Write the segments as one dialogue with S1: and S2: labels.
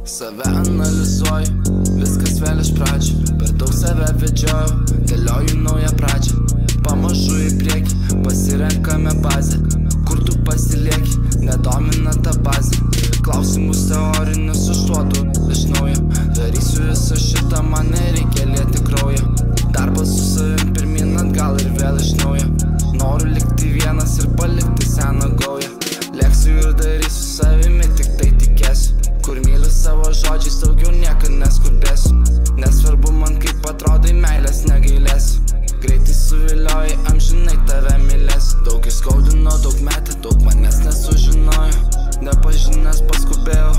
S1: Save analizuoju, viskas vėl iš pradžių. Per daug save vedžioju, dėlioju naują pradžią. Pamažu į priekį, pasirenkame bazę. Kur tu pasilieki, nedomina ta bazė. Klausimus teorinius užduodu iš naujo. Darysiu visą šitą, man nereikia lieti kraujo. Darbas su savim pirmin atgal ir vėl iš naujo. Noriu likti vienas ir palikti seną gaują. Lėksiu ir darysiu savimi, tik tai tikėsiu. Kur myliu savo žodžiais, daugiau niekad neskubėsiu. Nesvarbu man kaip atrodai, meilės negailėsiu. Greitai suvilioji, amžinai tave mylėsiu. Daug įskaudino, daug metė, daug manęs nesužinojo. Nepažinęs paskubėjau,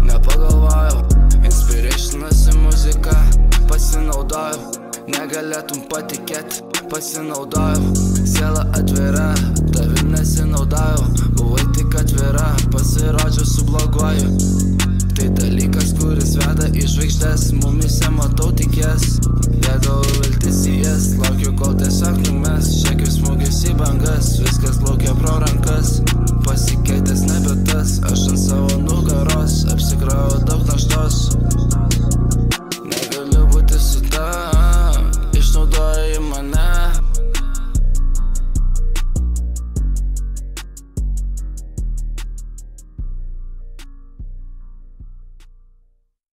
S1: nepagalvojau. Inspirationas į muziką pasinaudojau. Negalėtum patikėti, pasinaudojau. Siela atvira, tavim nesinaudojau. Buvai tik atvira, pasirodau.